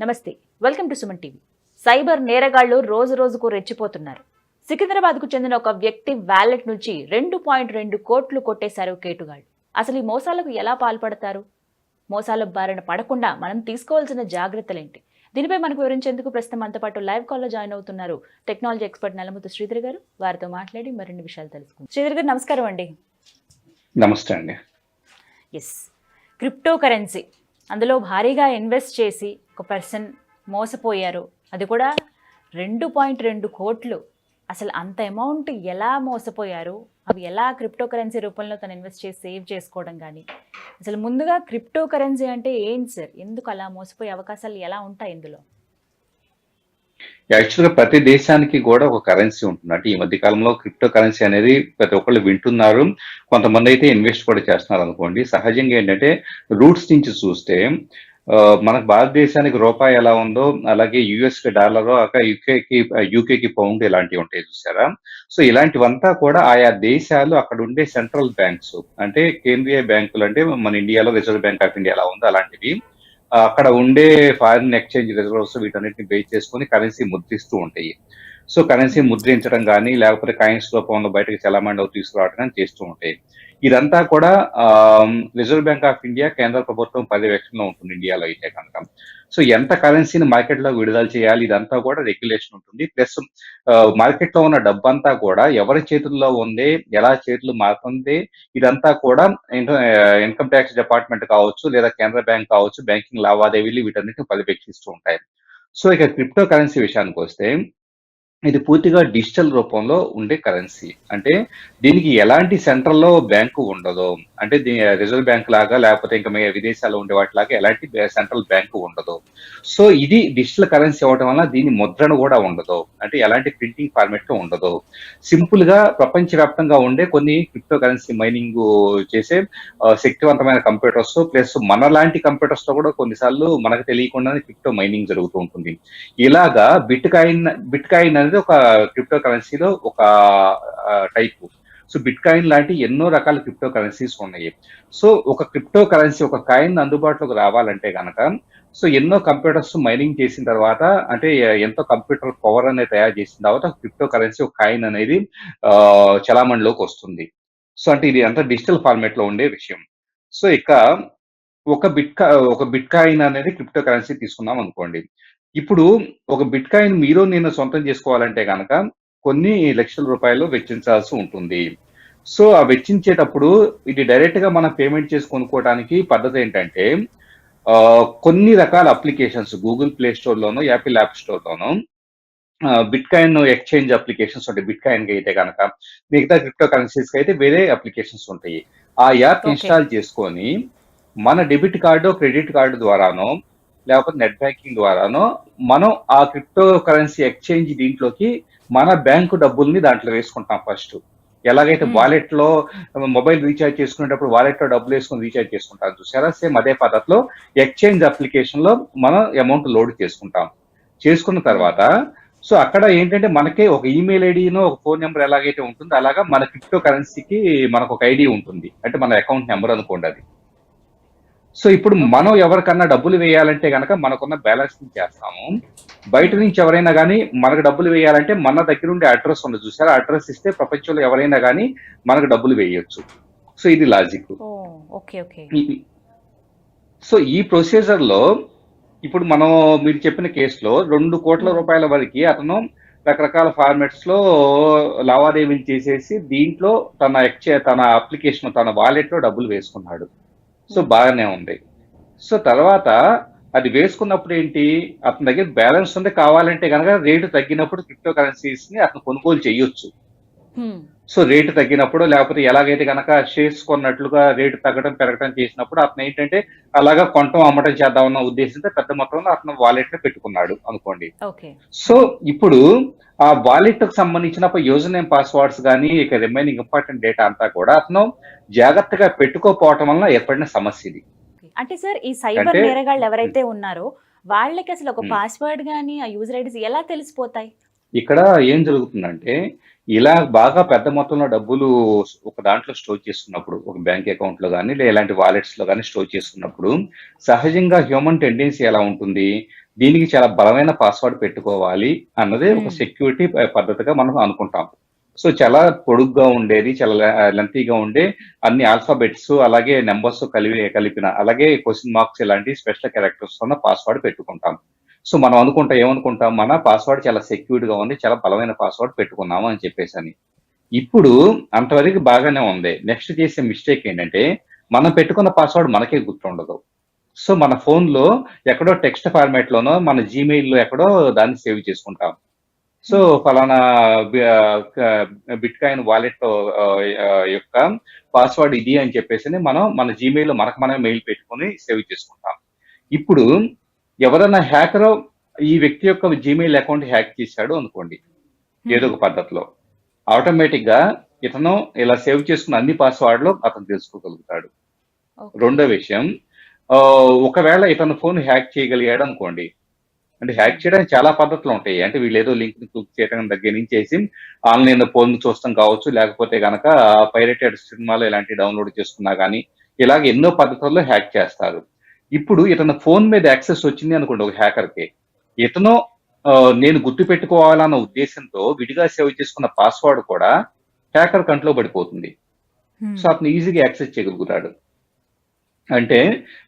నమస్తే, welcome to Suman TV. Cyber నేరగాళ్లు రోజు రోజుకు రెచ్చిపోతున్నారు. సికింద్రాబాద్కు చెందిన ఒక వ్యక్తి వ్యాలెట్ నుంచి 2.2 కోట్లు కొట్టేశారు కేటుగాళ్లు. అసలు ఈ మోసాలకు ఎలా పాల్పడతారు? మోసాల బారిన పడకుండా మనం తీసుకోవాల్సిన జాగ్రత్తలేంటి? దీనిపై మనకు వివరించేందుకు ప్రస్తుతం మనతో పాటు లైవ్ కాల్లో జాయిన్ అవుతున్నారు టెక్నాలజీ ఎక్స్పర్ట్ నల్లముత్తు శ్రీధర్ గారు. వారితో మాట్లాడి మరిన్ని విషయాలు తెలుసుకుందాం. శ్రీధర్ గారు నమస్కారం అండి. నమస్తే అండి. ఎస్, క్రిప్టో కరెన్సీ అందులో భారీగా ఇన్వెస్ట్ చేసి ఒక పర్సన్ మోసపోయారు. అది కూడా 2.2 కోట్లు. అసలు అంత అమౌంట్ ఎలా మోసపోయారు? అవి ఎలా క్రిప్టో కరెన్సీ రూపంలో తను ఇన్వెస్ట్ చేసి సేవ్ చేసుకోవడం కానీ, అసలు ముందుగా క్రిప్టో కరెన్సీ అంటే ఏంటి సార్? ఎందుకు అలా మోసపోయే అవకాశాలు ఎలా ఉంటాయి ఇందులో? యాక్చువల్గా ప్రతి దేశానికి కూడా ఒక కరెన్సీ ఉంటుంది. అంటే ఈ మధ్య కాలంలో క్రిప్టో కరెన్సీ అనేది ప్రతి ఒక్కళ్ళు వింటున్నారు, కొంతమంది అయితే ఇన్వెస్ట్ కూడా చేస్తున్నారు అనుకోండి. సహజంగా ఏంటంటే రూట్స్ నుంచి చూస్తే మనకు భారతదేశానికి రూపాయి ఎలా ఉందో అలాగే యుఎస్కి డాలర్, అక్కడ యూకేకి పౌండ్ ఇలాంటివి ఉంటాయి చూసారా. సో ఇలాంటివంతా కూడా ఆయా దేశాలు అక్కడ ఉండే సెంట్రల్ బ్యాంక్స్, అంటే కేంద్రీయ బ్యాంకులు, అంటే మన ఇండియాలో రిజర్వ్ బ్యాంక్ ఆఫ్ ఇండియా ఎలా ఉందో అలాంటివి అక్కడ ఉండే ఫారిన్ ఎక్స్చేంజ్ రిజర్వ్స్ వీటన్నిటిని బేస్ చేసుకుని కరెన్సీ ముద్రిస్తూ ఉంటాయి. సో కరెన్సీ ముద్రించడం కానీ లేకపోతే కాయిన్స్ రూపంలో బయటకు చలామణి తీసుకురావడం కానీ చేస్తూ ఉంటాయి. ఇదంతా కూడా రిజర్వ్ బ్యాంక్ ఆఫ్ ఇండియా కేంద్ర ప్రభుత్వం పర్యవేక్షణలో ఉంటుంది ఇండియాలో అయితే కనుక. సో ఎంత కరెన్సీని మార్కెట్లో విడుదల చేయాలి ఇదంతా కూడా రెగ్యులేషన్ ఉంటుంది. ప్లస్ మార్కెట్లో ఉన్న డబ్బంతా కూడా ఎవరి చేతుల్లో ఉంది, ఎలా చేతులు మారుతుంది, ఇదంతా కూడా ఇన్కమ్ ట్యాక్స్ డిపార్ట్మెంట్ కావచ్చు లేదా కేంద్ర బ్యాంక్ కావచ్చు, బ్యాంకింగ్ లావాదేవీలు వీటన్నిటిని పర్యవేక్షిస్తూ ఉంటాయి. సో ఇక క్రిప్టో కరెన్సీ విషయానికి వస్తే ఇది పూర్తిగా డిజిటల్ రూపంలో ఉండే కరెన్సీ. అంటే దీనికి ఎలాంటి సెంట్రల్లో బ్యాంకు ఉండదు. అంటే రిజర్వ్ బ్యాంక్ లాగా లేకపోతే ఇంకా విదేశాల్లో ఉండే వాటిలాగా ఎలాంటి సెంట్రల్ బ్యాంకు ఉండదు. సో ఇది డిజిటల్ కరెన్సీ అవడం వల్ల దీని ముద్రణ కూడా ఉండదు. అంటే ఎలాంటి ప్రింటింగ్ ఫార్మేట్ లో ఉండదు. సింపుల్ గా ప్రపంచవ్యాప్తంగా ఉండే కొన్ని క్రిప్టో కరెన్సీ మైనింగ్ చేసే శక్తివంతమైన కంప్యూటర్స్ ప్లస్ మన లాంటి కంప్యూటర్స్ లో కూడా కొన్నిసార్లు మనకు తెలియకుండానే క్రిప్టో మైనింగ్ జరుగుతూ ఉంటుంది. ఇలాగా బిట్ కాయిన్ అనేది ఒక క్రిప్టో కరెన్సీలో ఒక టైపు. సో బిట్ కాయిన్ లాంటి ఎన్నో రకాల క్రిప్టో కరెన్సీస్ ఉన్నాయి. సో ఒక క్రిప్టో కరెన్సీ ఒక కాయిన్ అందుబాటులోకి రావాలంటే కనుక సో ఎన్నో కంప్యూటర్స్ మైనింగ్ చేసిన తర్వాత, అంటే ఎంతో కంప్యూటర్ పవర్ అనేది తయారు చేసిన తర్వాత క్రిప్టో కరెన్సీ ఒక కాయిన్ అనేది చలామణిలోకి వస్తుంది. సో అంటే ఇది అంతా డిజిటల్ ఫార్మేట్ లో ఉండే విషయం. సో ఇక ఒక బిట్ కాయిన్ అనేది క్రిప్టో కరెన్సీ తీసుకున్నాం అనుకోండి. ఇప్పుడు ఒక బిట్ కాయిన్ మీరు నేను సొంతం చేసుకోవాలంటే కనుక కొన్ని లక్షల రూపాయలు వెచ్చించాల్సి ఉంటుంది. సో ఆ వెచ్చించేటప్పుడు ఇది డైరెక్ట్ గా మనం పేమెంట్ చేసి కొనుక్కోవడానికి పద్ధతి ఏంటంటే కొన్ని రకాల అప్లికేషన్స్ గూగుల్ ప్లే స్టోర్ లోను, యాపిల్ యాప్ స్టోర్ లోను బిట్ కాయిన్ ఎక్స్చేంజ్ అప్లికేషన్స్ ఉంటాయి. బిట్ కాయిన్ కి అయితే కనుక, మిగతా క్రిప్టో కరెన్సీస్ కి అయితే వేరే అప్లికేషన్స్ ఉంటాయి. ఆ యాప్ ఇన్స్టాల్ చేసుకొని మన డెబిట్ కార్డు, క్రెడిట్ కార్డు ద్వారానో లేకపోతే నెట్ బ్యాంకింగ్ ద్వారానో మనం ఆ క్రిప్టో కరెన్సీ ఎక్స్చేంజ్ దీంట్లోకి మన బ్యాంకు డబ్బుల్ని దాంట్లో వేసుకుంటాం. ఫస్ట్ ఎలాగైతే వాలెట్ లో మొబైల్ రీఛార్జ్ చేసుకునేటప్పుడు వాలెట్ లో డబ్బులు వేసుకుని రీఛార్జ్ చేసుకుంటాం చూసారా, సేమ్ అదే పద్ధతిలో ఎక్స్చేంజ్ అప్లికేషన్ లో మనం అమౌంట్ లోడ్ చేసుకున్న తర్వాత సో అక్కడ ఏంటంటే మనకే ఒక ఈమెయిల్ ఐడినో ఒక ఫోన్ నెంబర్ ఎలాగైతే ఉంటుందో అలాగా మన క్రిప్టో కరెన్సీకి మనకు ఒక ఐడి ఉంటుంది. అంటే మన అకౌంట్ నెంబర్ అనుకోండి అది. సో ఇప్పుడు మనం ఎవరికన్నా డబ్బులు వేయాలంటే కనుక మనకున్న బ్యాలెన్స్ నుంచి చేస్తాము. బయట నుంచి ఎవరైనా కానీ మనకు డబ్బులు వేయాలంటే మన దగ్గర ఉండే అడ్రస్ ఉంది చూసారా, అడ్రస్ ఇస్తే ప్రపంచంలో ఎవరైనా కానీ మనకు డబ్బులు వేయొచ్చు. సో ఇది లాజిక్. సో ఈ ప్రొసీజర్ లో ఇప్పుడు మీరు చెప్పిన కేసులో 2 కోట్ల రూపాయల వరకు అతను రకరకాల ఫార్మాట్స్ లో లావాదేవీలు చేసేసి దీంట్లో తన అప్లికేషన్ తన వాలెట్ లో డబ్బులు వేసుకున్నాడు. సో బాగానే ఉంది. సో తర్వాత అది వేసుకున్నప్పుడు ఏంటి, అతని దగ్గర బ్యాలెన్స్ ఉంది, కావాలంటే కనుక రేటు తగ్గినప్పుడు క్రిప్టో కరెన్సీస్ ని అతను కొనుగోలు చేయొచ్చు. సో రేటు తగ్గినప్పుడు లేకపోతే ఎలాగైతే కనుక షేర్స్ కొన్నట్లుగా రేటు తగ్గడం పెరగడం చేసినప్పుడు అతను ఏంటంటే అలాగా కొనటం అమ్మటం చేద్దామన్న ఉద్దేశంతో పెద్ద మొత్తంలో అతను వాలెట్ లో పెట్టుకున్నాడు అనుకోండి. సో ఇప్పుడు ఆ వాలెట్ కు సంబంధించిన యూజర్ నేమ్ పాస్వర్డ్స్ కానీ ఇక రిమైనింగ్ ఇంపార్టెంట్ డేటా అంతా కూడా అతను జాగ్రత్తగా పెట్టుకోకపోవటం వల్ల ఏర్పడిన సమస్య ఇది. అంటే సార్ ఈ సైబర్ నేరగాళ్ళు ఎవరైతే ఉన్నారో వాళ్ళకి అసలు ఒక పాస్వర్డ్ గానీ ఆ యూజర్ ఐడీస్ ఎలా తెలిసిపోతాయి? ఇక్కడ ఏం జరుగుతుందంటే ఇలా బాగా పెద్ద మొత్తంలో డబ్బులు ఒక దాంట్లో స్టోర్ చేసుకున్నప్పుడు, ఒక బ్యాంక్ అకౌంట్ లో కానీ లేదా ఇలాంటి వాలెట్స్ లో కానీ స్టోర్ చేసుకున్నప్పుడు సహజంగా హ్యూమన్ టెండెన్సీ ఎలా ఉంటుంది, దీనికి చాలా బలమైన పాస్వర్డ్ పెట్టుకోవాలి అన్నదే ఒక హ్మ్. సెక్యూరిటీ పద్ధతిగా మనం అనుకుంటాం. సో చాలా పొడుగ్గా ఉండేది, చాలా లెంతీగా ఉండే అన్ని ఆల్ఫాబెట్స్ అలాగే నంబర్స్ కలిపిన అలాగే క్వెషన్ మార్క్స్ ఇలాంటి స్పెషల్ క్యారెక్టర్స్ ఉన్న పాస్వర్డ్ పెట్టుకుంటాం. సో మనం ఏమనుకుంటాం మన పాస్వర్డ్ చాలా సెక్యూర్డ్ గా ఉంది, చాలా బలమైన పాస్వర్డ్ పెట్టుకున్నాము అని చెప్పేసని. ఇప్పుడు అంతవరకు బాగానే ఉంది. నెక్స్ట్ చేసే మిస్టేక్ ఏంటంటే మనం పెట్టుకున్న పాస్వర్డ్ మనకే గుర్తుండదు. సో మన ఫోన్‌లో ఎక్కడో టెక్స్ట్ ఫార్మాట్‌లోనో మన జీమెయిల్‌లో ఎక్కడో దాన్ని సేవ్ చేసుకుంటాం. సో హ్మ్. ఫలానా బి బిట్‌కాయిన్ వాలెట్ యొక్క పాస్వర్డ్ ఇది అని చెప్పేసని మనం మన జీమెయిల్‌లో మనకు మనమే మెయిల్ పెట్టుకొని సేవ్ చేసుకుంటాం. ఇప్పుడు ఎవరైనా హ్యాకరు ఈ వ్యక్తి యొక్క జీమెయిల్ అకౌంట్ హ్యాక్ చేశాడు అనుకోండి, ఏదో హ్మ్. ఒక పద్ధతిలో. ఆటోమేటిక్‌గా ఇతను ఇలా సేవ్ చేసుకున్న అన్ని పాస్వర్డ్‌లు అతను తెలుసుకోగలుగుతాడు. ఓకే. రెండో విషయం ఒకవేళ ఇతను ఫోన్ హ్యాక్ చేయగలిగాడనుకోండి. అంటే హ్యాక్ హ్మ్. చేయడానికి చాలా పద్ధతులుంటాయి. అంటే వీళ్ళేదో లింక్‌ని క్లిక్ చేయడం దగ్గర నుంచేసి ఆన్‌లైన్‌లో పోర్న్ చూడటం కావచ్చు, లేకపోతే గనక పైరేటెడ్ సినిమాలు ఇలాంటివి డౌన్‌లోడ్ చేసుకున్నా గానీ, ఇలాగ ఎన్నో పద్ధతుల్లో హ్యాక్ చేస్తారు. ఇప్పుడు ఇతని ఫోన్ మీద యాక్సెస్ వచ్చింది అనుకోండి ఒక హ్యాకర్‌కి. ఇతను నేను గుర్తుపెట్టుకోవాలన్న ఉద్దేశ్యంతో విడిగా సేవ్ చేసుకున్న పాస్వర్డ్ కూడా హ్యాకర్ కంట్లో పడిపోతుంది. సో, హ్మ్. అతను ఈజీగా యాక్సెస్ చేయగలుగుతాడు. అంటే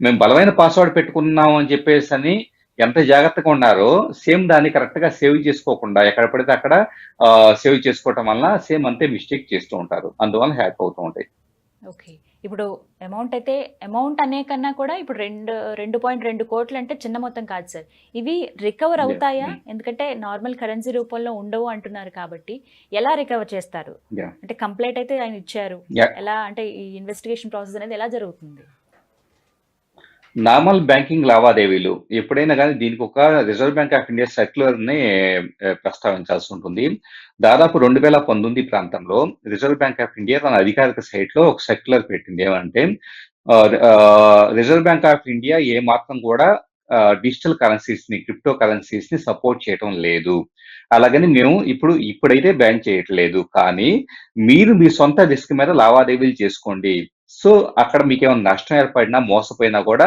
మేము బలమైన పాస్వర్డ్ పెట్టుకున్నాం అని చెప్పేసని ఎంత జాగ్రత్తగా ఉన్నారో, సేమ్ దాన్ని కరెక్ట్‌గా సేవ్ చేసుకోకుండా ఎక్కడ పడితే అక్కడ సేవ్ చేసుకోవటం వలన సేమ్ అంతే మిస్టేక్ చేస్తూ ఉంటారు. అందువలన హ్యాక్ అవుతూ ఉంటాయి. ఓకే. ఇప్పుడు అమౌంట్ అనే కన్నా కూడా ఇప్పుడు 2.2 కోట్లంటే చిన్న మొత్తం కాదు సార్. ఇవి రికవర్ యాహ్! అవుతాయా? హ్మ్. ఎందుకంటే నార్మల్ కరెన్సీ రూపంలో ఉండవు అంటున్నారు కాబట్టి, ఎలా రికవర్ చేస్తారు? యాహ్! అంటే కంప్లెయింట్ అయితే ఆయన ఇచ్చారు. యాహ్! ఎలా అంటే ఈ ఇన్వెస్టిగేషన్ ప్రాసెస్ అనేది ఎలా జరుగుతుంది? నార్మల్ బ్యాంకింగ్ లావాదేవీలు ఎప్పుడైనా గానీ దీనికొక రిజర్వ్ బ్యాంక్ ఆఫ్ ఇండియా సర్క్యులర్‌ని ప్రస్తావించాల్సి ఉంటుంది. దాదాపు 2019 ప్రాంతంలో రిజర్వ్ బ్యాంక్ ఆఫ్ ఇండియా తన అధికారిక సైట్‌లో ఒక సర్క్యులర్ పెట్టింది. ఏమంటే రిజర్వ్ బ్యాంక్ ఆఫ్ ఇండియా ఏ మాత్రం కూడా డిజిటల్ కరెన్సీస్‌ని, క్రిప్టో కరెన్సీస్‌ని సపోర్ట్ చేయటం లేదు. అలాగని మేము ఇప్పుడైతే బ్యాన్ చేయట్లేదు. కానీ మీరు మీ సొంత రిస్క్ మీద లావాదేవీలు చేసుకోండి. సో, అక్కడ మీకేమైనా నష్టం ఏర్పడినా, మోసపోయినా కూడా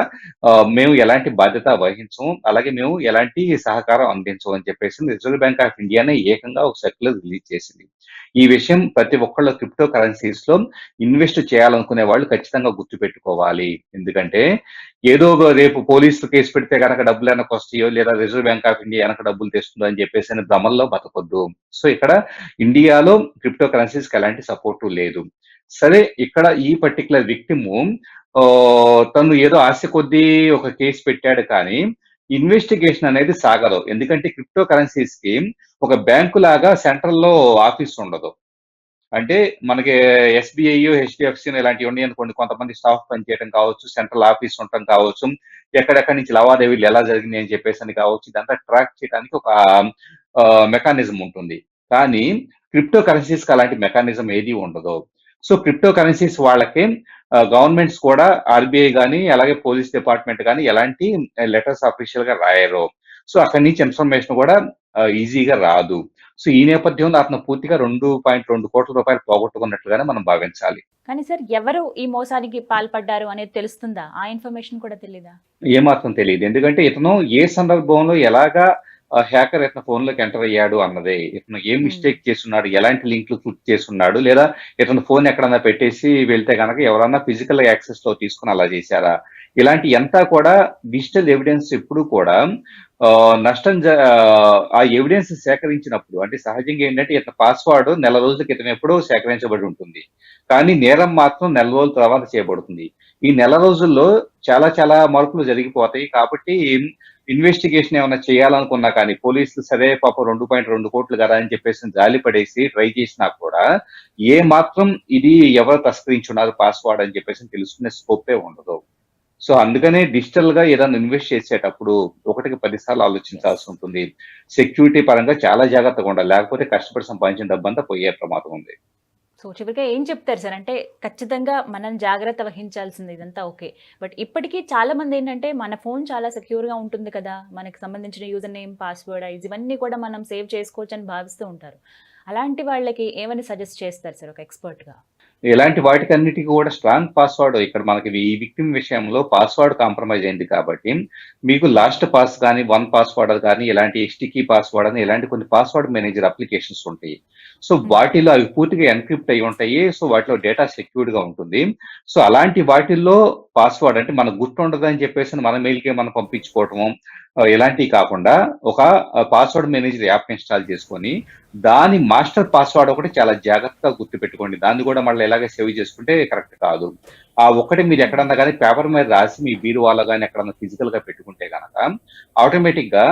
మేము ఎలాంటి బాధ్యత వహించము. అలాగే మేము ఎలాంటి సహకారం అందించము అని చెప్పేసి రిజర్వ్ బ్యాంక్ ఆఫ్ ఇండియానే ఏకంగా ఒక సర్క్యులర్ రిలీజ్ చేసింది. ఈ విషయం ప్రతి ఒక్కళ్ళు క్రిప్టో కరెన్సీస్‌లో ఇన్వెస్ట్ చేయాలనుకునే వాళ్ళు ఖచ్చితంగా గుర్తుపెట్టుకోవాలి. ఎందుకంటే ఏదో రేపు పోలీసులు కేసు పెడితే గనక డబ్బులు వెనకొస్తాయో, లేదా రిజర్వ్ బ్యాంక్ ఆఫ్ ఇండియా వెనక డబ్బులు తెస్తుందో అని చెప్పేసని భ్రమల్లో బతకొద్దు. సో, ఇక్కడ ఇండియాలో క్రిప్టో కరెన్సీస్‌కి ఎలాంటి సపోర్టు లేదు. సరే ఇక్కడ ఈ పర్టిక్యులర్ విక్టిము తను ఏదో ఆశ కొద్దీ ఒక కేస్ పెట్టాడు కానీ, ఇన్వెస్టిగేషన్ అనేది సాగదు. ఎందుకంటే క్రిప్టో కరెన్సీస్‌కి ఒక బ్యాంకు లాగా సెంట్రల్‌లో ఆఫీస్ ఉండదు. అంటే మనకి ఎస్‌బీఐయో, హెచ్‌డీఎఫ్‌సీనో ఇలాంటివి ఉన్నాయనుకోండి. కొంతమంది స్టాఫ్ పనిచేయడం కావచ్చు, సెంట్రల్ ఆఫీస్ ఉండటం కావచ్చు, ఎక్కడెక్కడి నుంచి లావాదేవీలు ఎలా జరిగినాయి అని చెప్పేసని కావచ్చు. ఇదంతా ట్రాక్ చేయడానికి ఒక మెకానిజం ఉంటుంది. కానీ క్రిప్టో కరెన్సీస్‌కి అలాంటి మెకానిజం ఏది ఉండదు. సో, క్రిప్టో కరెన్సీస్ వాళ్ళకి గవర్నమెంట్స్ కూడా ఆర్‌బీఐ గాని, అలాగే పోలీస్ డిపార్ట్‌మెంట్ గాని ఎలాంటి లెటర్స్ అఫీషియల్‌గా రాయరు. సో, అక్కడి నుంచి ఇన్ఫర్మేషన్ కూడా ఈజీగా రాదు. సో, ఈ నేపథ్యంలో అతను పూర్తిగా రూ. 2.2 కోట్ల పోగొట్టుకున్నట్లుగానే మనం భావించాలి. కానీ సార్ ఎవరు ఈ మోసానికి పాల్పడ్డారు అనేది తెలుస్తుందా? ఆ ఇన్ఫర్మేషన్ కూడా తెలీదా? ఏమాత్రం తెలీదు. ఎందుకంటే ఇతను ఏ సందర్భంలో ఎలాగా హ్యాకర్ ఇతని ఫోన్‌లోకి ఎంటర్ అయ్యాడు అన్నదే. ఇతను ఏ హ్మ్. మిస్టేక్ చేసున్నాడు, ఎలాంటి లింక్‌లు క్లిక్ చేసున్నాడు, లేదా ఇతను ఫోన్ ఎక్కడన్నా పెట్టేసి వెళ్తే గనక ఎవరన్నా ఫిజికల్ యాక్సెస్‌లో తీసుకొని అలా చేశారా? ఇలాంటి అంతా కూడా డిజిటల్ ఎవిడెన్స్ ఎప్పుడూ కూడా ఆ ఎవిడెన్స్ సేకరించినప్పుడు అంటే సహజంగా ఏంటంటే ఇతని పాస్వర్డ్ నెల రోజుల క్రితం ఎప్పుడో సేకరించబడి ఉంటుంది. కానీ నేరం మాత్రం నెల రోజుల తర్వాత చేయబడుతుంది. ఈ నెల రోజుల్లో చాలా చాలా మార్పులు జరిగిపోతాయి. కాబట్టి ఇన్వెస్టిగేషన్ ఏమన్నా చేయాలనుకున్నా కానీ పోలీసులు సరే పాపం 2.2 కోట్లు కదా అని చెప్పేసి జాలి పడేసి ట్రై చేసినా కూడా ఏ మాత్రం ఇది ఎవరు తస్కరించున్నారు పాస్వర్డ్ అని చెప్పేసి తెలుసుకునే స్కోపే ఉండదు. సో, అందుకనే డిజిటల్‌గా ఏదైనా ఇన్వెస్ట్ చేసేటప్పుడు ఒకటికి 10 సార్లు యెస్. ఆలోచించాల్సి ఉంటుంది. సెక్యూరిటీ పరంగా చాలా జాగ్రత్తగా ఉండాలి. లేకపోతే కష్టపడి సంపాదించిన డబ్బంతా పోయే ప్రమాదం ఉంది. సో, చివరిగా ఏం చెప్తారు సార్? అంటే ఖచ్చితంగా మనం జాగ్రత్త వహించాల్సింది ఇదంతా ఓకే. బట్ ఇప్పటికీ చాలామందేంటంటే మన ఫోన్ చాలా సెక్యూర్‌గా ఉంటుంది కదా! మనకు సంబంధించిన యూజర్ నేమ్, పాస్వర్డ్, ఐడీస్ ఇవన్నీ కూడా మనం సేవ్ చేసుకోవచ్చని భావిస్తూ ఉంటారు. అలాంటి వాళ్ళకి ఏమని సజెస్ట్ చేస్తారు సార్ ఒక ఎక్స్‌పర్ట్‌గా? ఇలాంటి వాటికన్నిటికీ కూడా స్ట్రాంగ్ పాస్వర్డ్ ఇక్కడ మనకి ఈ విక్టిమ్ విషయంలో పాస్వర్డ్ కాంప్రమైజ్ అయింది కాబట్టి మీకు లాస్ట్ పాస్ కానీ 1 పాస్వర్డ్ కానీ ఇలాంటి ఎస్టికీ పాస్వర్డ్ అని ఇలాంటి కొన్ని పాస్వర్డ్ మేనేజర్ అప్లికేషన్స్ ఉంటాయి. సో వాటిలో అవి పూర్తిగా ఎన్క్రిప్ట్ అయి ఉంటాయి. సో వాటిలో డేటా సెక్యూర్డ్ గా ఉంటుంది. సో అలాంటి వాటిల్లో పాస్వర్డ్ అంటే మనకు గుర్తుండదని చెప్పేసి మన మెయిల్కే మనం పంపించుకోవటము ఇలాంటివి కాకుండా ఒక పాస్వర్డ్ మేనేజర్ యాప్ ఇన్స్టాల్ చేసుకొని దాని మాస్టర్ పాస్వర్డ్ ఒకటి చాలా జాగ్రత్తగా గుర్తుపెట్టుకోండి. దాన్ని కూడా మళ్ళీ ఎలాగే సేవ్ చేసుకుంటే కరెక్ట్ కాదు. ఆ ఒక్కటి మీరు ఎక్కడన్నా కానీ పేపర్ మీద రాసి మీ బీరువాలో కానీ ఎక్కడన్నా ఫిజికల్ గా పెట్టుకుంటే కనుక ఆటోమేటిక్ గా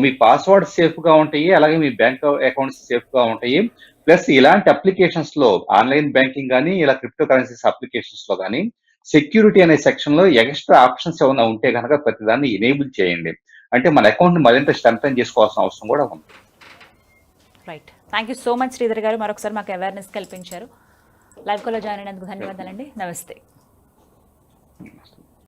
మీ పాస్వర్డ్ సేఫ్ గా ఉంటాయి, అలాగే మీ బ్యాంక్ అకౌంట్స్ సేఫ్ గా ఉంటాయి. ప్లస్ ఇలాంటి అప్లికేషన్స్ లో ఆన్లైన్ బ్యాంకింగ్ కానీ ఇలా క్రిప్టో కరెన్సీస్ అప్లికేషన్స్ లో కానీ సెక్యూరిటీ అనే సెక్షన్ లో ఎక్స్ట్రా ఆప్షన్స్ ఏమైనా ఉంటే కనుక ప్రతిదాన్ని ఎనేబుల్ చేయండి. అంటే మన అకౌంట్ మరింత స్ట్రెంథెన్ చేసుకోవాల్సిన అవసరం కూడా ఉంది. Right, thank you so much Sridhar గారు, మరొకసారి మాకు అవేర్నెస్ కల్పించారు. లైవ్ కాల్లో జాయిన్ అయినందుకు ధన్యవాదాలండి. నమస్తే.